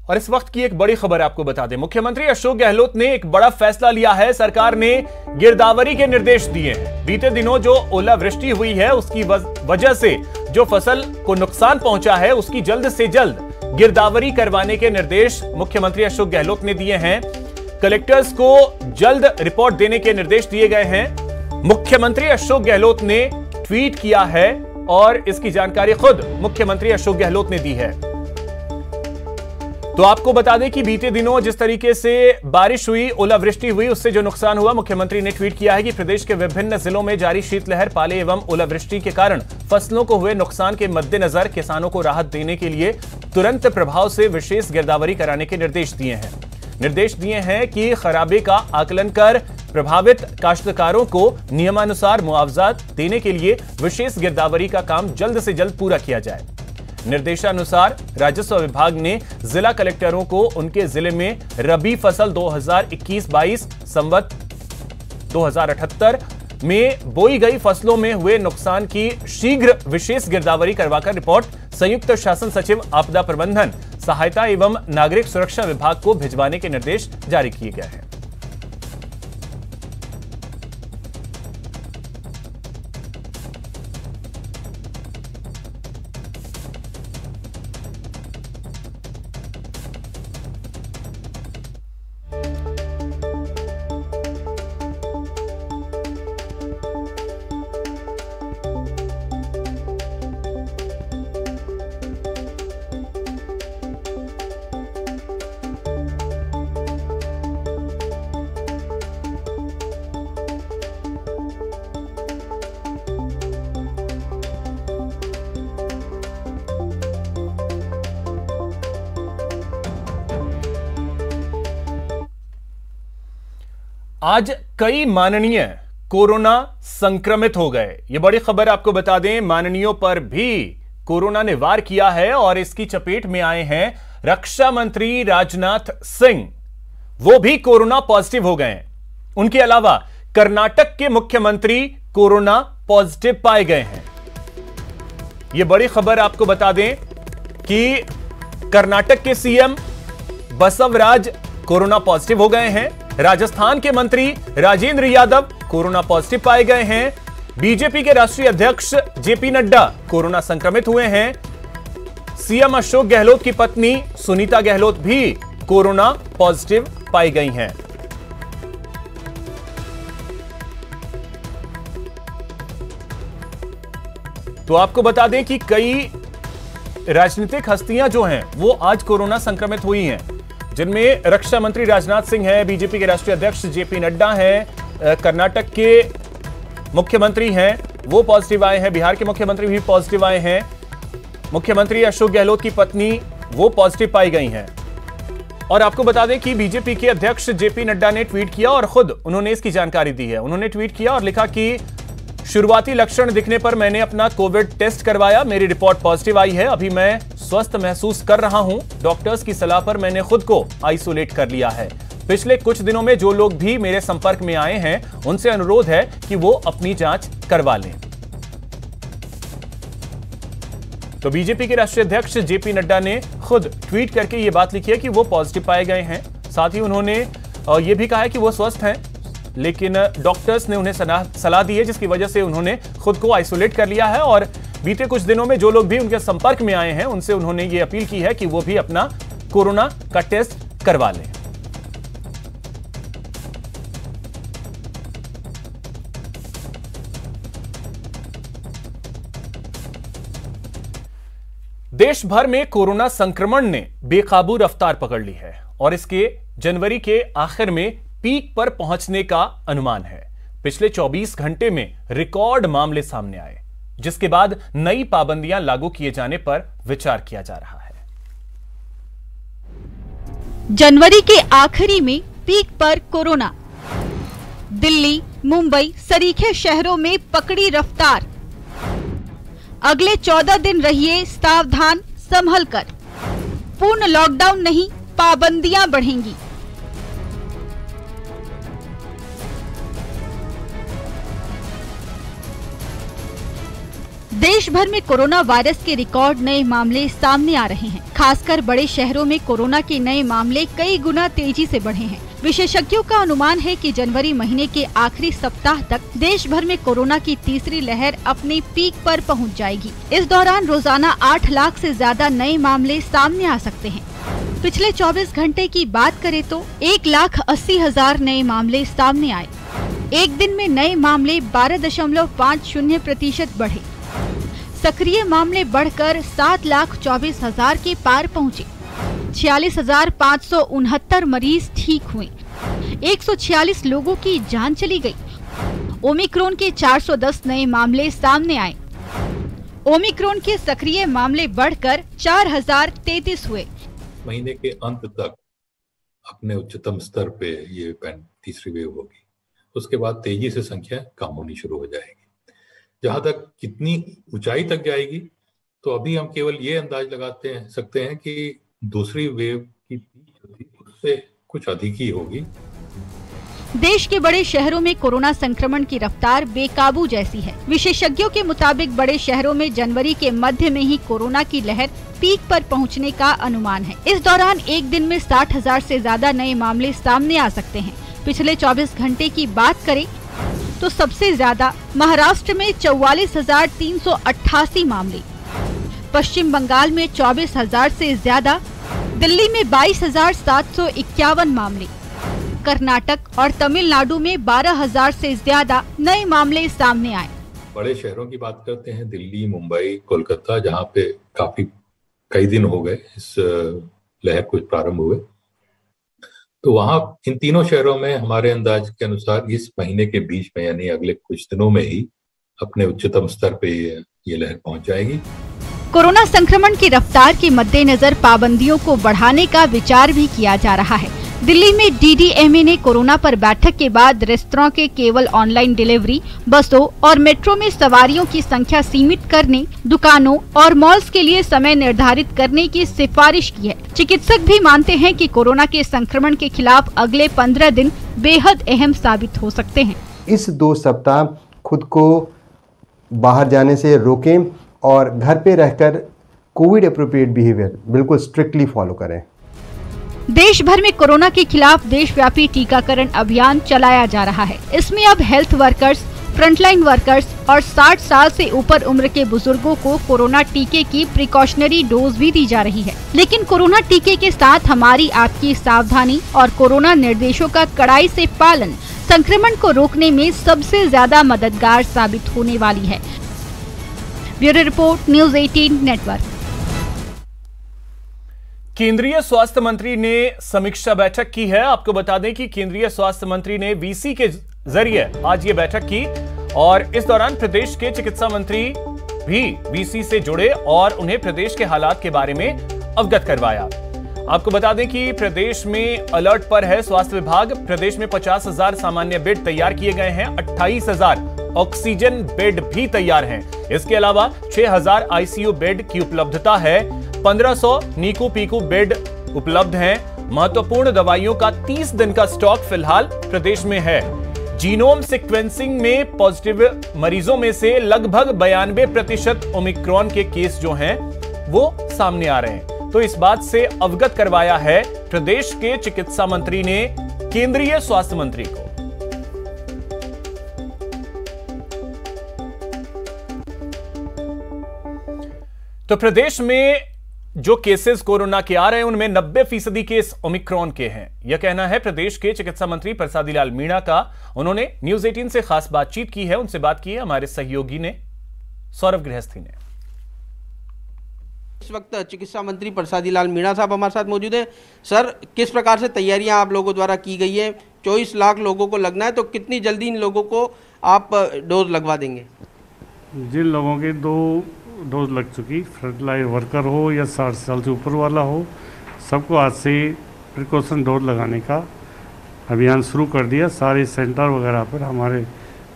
और इस वक्त की एक बड़ी खबर आपको बता दें, मुख्यमंत्री अशोक गहलोत ने एक बड़ा फैसला लिया है। सरकार ने गिरदावरी के निर्देश दिए हैं। बीते दिनों जो ओलावृष्टि हुई है उसकी वजह से जो फसल को नुकसान पहुंचा है उसकी जल्द से जल्द गिरदावरी करवाने के निर्देश मुख्यमंत्री अशोक गहलोत ने दिए हैं। कलेक्टर्स को जल्द रिपोर्ट देने के निर्देश दिए गए हैं। मुख्यमंत्री अशोक गहलोत ने ट्वीट किया है और इसकी जानकारी खुद मुख्यमंत्री अशोक गहलोत ने दी है। तो आपको बता दें कि बीते दिनों जिस तरीके से बारिश हुई, ओलावृष्टि हुई, उससे जो नुकसान हुआ, मुख्यमंत्री ने ट्वीट किया है कि प्रदेश के विभिन्न जिलों में जारी शीतलहर, पाले एवं ओलावृष्टि के कारण फसलों को हुए नुकसान के मद्देनजर किसानों को राहत देने के लिए तुरंत प्रभाव से विशेष गिरदावरी कराने के निर्देश दिए हैं। निर्देश दिए हैं कि खराबे का आकलन कर प्रभावित काश्तकारों को नियमानुसार मुआवजा देने के लिए विशेष गिरदावरी का काम जल्द से जल्द पूरा किया जाए। निर्देशानुसार राजस्व विभाग ने जिला कलेक्टरों को उनके जिले में रबी फसल 2021-22 संवत 2078 में बोई गई फसलों में हुए नुकसान की शीघ्र विशेष गिरदावरी करवाकर रिपोर्ट संयुक्त शासन सचिव आपदा प्रबंधन, सहायता एवं नागरिक सुरक्षा विभाग को भिजवाने के निर्देश जारी किए गए हैं। आज कई माननीय कोरोना संक्रमित हो गए। यह बड़ी खबर आपको बता दें, माननीयों पर भी कोरोना ने वार किया है और इसकी चपेट में आए हैं रक्षा मंत्री राजनाथ सिंह। वो भी कोरोना पॉजिटिव हो गए हैं। उनके अलावा कर्नाटक के मुख्यमंत्री कोरोना पॉजिटिव पाए गए हैं। यह बड़ी खबर आपको बता दें कि कर्नाटक के सीएम बसवराज कोरोना पॉजिटिव हो गए हैं। राजस्थान के मंत्री राजेंद्र यादव कोरोना पॉजिटिव पाए गए हैं। बीजेपी के राष्ट्रीय अध्यक्ष जेपी नड्डा कोरोना संक्रमित हुए हैं। सीएम अशोक गहलोत की पत्नी सुनीता गहलोत भी कोरोना पॉजिटिव पाई गई हैं। तो आपको बता दें कि कई राजनीतिक हस्तियां जो हैं वो आज कोरोना संक्रमित हुई हैं, जिनमें रक्षा मंत्री राजनाथ सिंह हैं, बीजेपी के राष्ट्रीय अध्यक्ष जेपी नड्डा हैं, कर्नाटक के मुख्यमंत्री हैं वो पॉजिटिव आए हैं, बिहार के मुख्यमंत्री भी पॉजिटिव आए हैं, मुख्यमंत्री अशोक गहलोत की पत्नी वो पॉजिटिव पाई गई हैं। और आपको बता दें कि बीजेपी के अध्यक्ष जेपी नड्डा ने ट्वीट किया और खुद उन्होंने इसकी जानकारी दी है। उन्होंने ट्वीट किया और लिखा कि शुरुआती लक्षण दिखने पर मैंने अपना कोविड टेस्ट करवाया, मेरी रिपोर्ट पॉजिटिव आई है। अभी मैं स्वस्थ महसूस कर रहा हूं। डॉक्टर्स की सलाह पर मैंने खुद को आइसोलेट कर लिया है। पिछले कुछ दिनों में जो लोग भी मेरे संपर्क में आए हैं उनसे अनुरोध है कि वो अपनी जांच करवा लें। तो बीजेपी के राष्ट्रीय अध्यक्ष जेपी नड्डा ने खुद ट्वीट करके ये बात लिखी है कि वो पॉजिटिव पाए गए हैं। साथ ही उन्होंने ये भी कहा है कि वो स्वस्थ हैं, लेकिन डॉक्टर्स ने उन्हें सलाह दी है, जिसकी वजह से उन्होंने खुद को आइसोलेट कर लिया है। और बीते कुछ दिनों में जो लोग भी उनके संपर्क में आए हैं उनसे उन्होंने ये अपील की है कि वो भी अपना कोरोना का टेस्ट करवा लें। देश भर में कोरोना संक्रमण ने बेकाबू रफ्तार पकड़ ली है और इसके जनवरी के आखिर में पीक पर पहुंचने का अनुमान है। पिछले 24 घंटे में रिकॉर्ड मामले सामने आए, जिसके बाद नई पाबंदियां लागू किए जाने पर विचार किया जा रहा है। जनवरी के आखिरी में पीक पर कोरोना, दिल्ली, मुंबई सरीखे शहरों में पकड़ी रफ्तार। अगले 14 दिन रहिए सावधान संभल कर। पूर्ण लॉकडाउन नहीं, पाबंदियां बढ़ेंगी। देश भर में कोरोना वायरस के रिकॉर्ड नए मामले सामने आ रहे हैं। खासकर बड़े शहरों में कोरोना के नए मामले कई गुना तेजी से बढ़े हैं। विशेषज्ञों का अनुमान है कि जनवरी महीने के आखिरी सप्ताह तक देश भर में कोरोना की तीसरी लहर अपने पीक पर पहुंच जाएगी। इस दौरान रोजाना 8 लाख से ज्यादा नए मामले सामने आ सकते हैं। पिछले 24 घंटे की बात करें तो 1,80,000 नए मामले सामने आए। एक दिन में नए मामले 12.50% बढ़े। सक्रिय मामले बढ़कर 7,24,000 के पार पहुँचे। 46,569 मरीज ठीक हुए। 146 लोगों की जान चली गई। ओमिक्रॉन के 410 नए मामले सामने आए। ओमिक्रॉन के सक्रिय मामले बढ़कर 4,033 हुए। महीने के अंत तक अपने उच्चतम स्तर पे ये तीसरी वेव होगी। उसके बाद तेजी से संख्या कम होनी शुरू हो जाएगी। जहां तक कितनी ऊंचाई तक जाएगी तो अभी हम केवल ये अंदाज सकते हैं कि दूसरी वेव की पीक उससे कुछ अधिक ही होगी। देश के बड़े शहरों में कोरोना संक्रमण की रफ्तार बेकाबू जैसी है। विशेषज्ञों के मुताबिक बड़े शहरों में जनवरी के मध्य में ही कोरोना की लहर पीक पर पहुंचने का अनुमान है। इस दौरान एक दिन में 60,000 से ज्यादा नए मामले सामने आ सकते हैं। पिछले 24 घंटे की बात करें तो सबसे ज्यादा महाराष्ट्र में 44,388 मामले, पश्चिम बंगाल में 24,000 से ज्यादा, दिल्ली में 22,751 मामले, कर्नाटक और तमिलनाडु में 12,000 से ज्यादा नए मामले सामने आए। बड़े शहरों की बात करते हैं, दिल्ली, मुंबई, कोलकाता, जहां पे कई दिन हो गए इस लहर को प्रारंभ हुए, तो वहां इन तीनों शहरों में हमारे अंदाज के अनुसार इस महीने के बीच में यानी अगले कुछ दिनों में ही अपने उच्चतम स्तर पे ये लहर पहुंच जाएगी। कोरोना संक्रमण की रफ्तार के मद्देनजर पाबंदियों को बढ़ाने का विचार भी किया जा रहा है। दिल्ली में DDMA ने कोरोना पर बैठक के बाद रेस्तरां के केवल ऑनलाइन डिलीवरी, बसों और मेट्रो में सवारियों की संख्या सीमित करने, दुकानों और मॉल्स के लिए समय निर्धारित करने की सिफारिश की है। चिकित्सक भी मानते हैं कि कोरोना के संक्रमण के खिलाफ अगले 15 दिन बेहद अहम साबित हो सकते हैं। इस 2 सप्ताह खुद को बाहर जाने से रोकें और घर पे रहकर कोविड एप्रोप्रिएट बिहेवियर बिल्कुल स्ट्रिक्टली फॉलो करें। देश भर में कोरोना के खिलाफ देशव्यापी टीकाकरण अभियान चलाया जा रहा है। इसमें अब हेल्थ वर्कर्स, फ्रंटलाइन वर्कर्स और 60 साल से ऊपर उम्र के बुजुर्गों को कोरोना टीके की प्रिकॉशनरी डोज भी दी जा रही है। लेकिन कोरोना टीके के साथ हमारी आपकी सावधानी और कोरोना निर्देशों का कड़ाई से पालन संक्रमण को रोकने में सबसे ज्यादा मददगार साबित होने वाली है। Bureau report, News 18 network. केंद्रीय स्वास्थ्य मंत्री ने समीक्षा बैठक की है। आपको बता दें कि केंद्रीय स्वास्थ्य मंत्री ने VC के जरिए आज ये बैठक की और इस दौरान प्रदेश के चिकित्सा मंत्री भी VC से जुड़े और उन्हें प्रदेश के हालात के बारे में अवगत करवाया। आपको बता दें कि प्रदेश में अलर्ट पर है स्वास्थ्य विभाग। प्रदेश में 50,000 सामान्य बेड तैयार किए गए हैं। 28,000 ऑक्सीजन बेड भी तैयार हैं। इसके अलावा 6,000 ICU बेड की उपलब्धता है। 1,500 नीकू पीकू बेड उपलब्ध हैं। महत्वपूर्ण दवाइयों का 30 दिन का स्टॉक फिलहाल प्रदेश में है। जीनोम सीक्वेंसिंग में पॉजिटिव मरीजों में से लगभग 92% ओमिक्रॉन के केस जो हैं वो सामने आ रहे हैं। तो इस बात से अवगत करवाया है प्रदेश के चिकित्सा मंत्री ने केंद्रीय स्वास्थ्य मंत्री को। तो प्रदेश में जो केसेस कोरोना के आ रहे हैं उनमें 90% केस ओमिक्रॉन के हैं। यह कहना है प्रदेश के चिकित्सा मंत्री प्रसादी लाल मीणा का। उन्होंने न्यूज 18 से खास बातचीत की है। उनसे बात की है हमारे सहयोगी ने, सौरभ गृहस्थी ने। इस वक्त चिकित्सा मंत्री प्रसादी लाल मीणा साहब हमारे साथ मौजूद हैं। सर, किस प्रकार से तैयारियां आप लोगों द्वारा की गई है? 24 लाख लोगों को लगना है, तो कितनी जल्दी इन लोगों को आप डोज लगवा देंगे? जिन लोगों के 2 डोज लग चुकी, फ्रंटलाइन वर्कर हो या 60 साल से ऊपर वाला हो, सबको आज से प्रिकॉशन डोज लगाने का अभियान शुरू कर दिया। सारे सेंटर वगैरह पर हमारे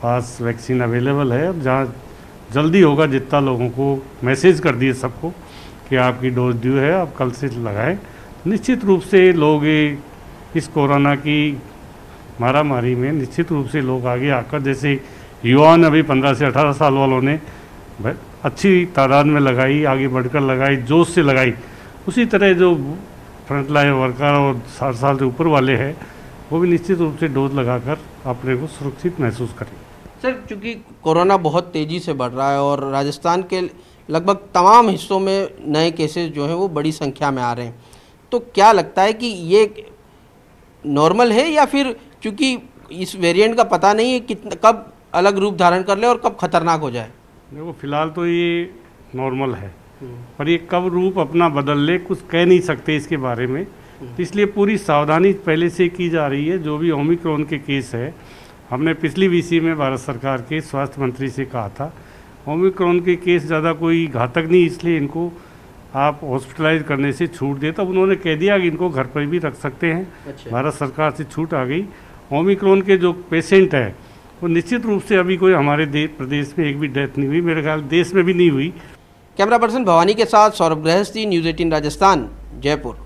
पास वैक्सीन अवेलेबल है। अब जहाँ जल्दी होगा, जितना लोगों को मैसेज कर दिए सबको कि आपकी डोज ड्यू है, आप कल से लगाएं। निश्चित रूप से लोग इस कोरोना की मारामारी में निश्चित रूप से लोग आगे आकर, जैसे युवाओं ने अभी 15 से 18 साल वालों ने अच्छी तादाद में लगाई, आगे बढ़कर लगाई, जोश से लगाई। उसी तरह जो फ्रंट लाइन वर्कर और 60 साल से ऊपर वाले हैं वो भी निश्चित रूप से डोज लगाकर अपने को सुरक्षित महसूस करें। सर, चूँकि कोरोना बहुत तेज़ी से बढ़ रहा है और राजस्थान के लगभग तमाम हिस्सों में नए केसेस जो हैं वो बड़ी संख्या में आ रहे हैं, तो क्या लगता है कि ये नॉर्मल है या फिर चूँकि इस वेरिएंट का पता नहीं है कितना कब अलग रूप धारण कर ले और कब खतरनाक हो जाए? देखो, फिलहाल तो ये नॉर्मल है, पर ये कब रूप अपना बदल ले कुछ कह नहीं सकते इसके बारे में। इसलिए पूरी सावधानी पहले से की जा रही है। जो भी ओमिक्रॉन के केस है, हमने पिछली वीसी में भारत सरकार के स्वास्थ्य मंत्री से कहा था ओमिक्रॉन के केस ज़्यादा कोई घातक नहीं, इसलिए इनको आप हॉस्पिटलाइज करने से छूट दे। तब उन्होंने कह दिया कि इनको घर पर भी रख सकते हैं। अच्छा। भारत सरकार से छूट आ गई। ओमिक्रॉन के जो पेशेंट है वो निश्चित रूप से अभी कोई हमारे प्रदेश में एक भी डेथ नहीं हुई, मेरे ख्याल देश में भी नहीं हुई। कैमरा पर्सन भवानी के साथ सौरभ गृहस्थी, न्यूज़ 18 राजस्थान, जयपुर।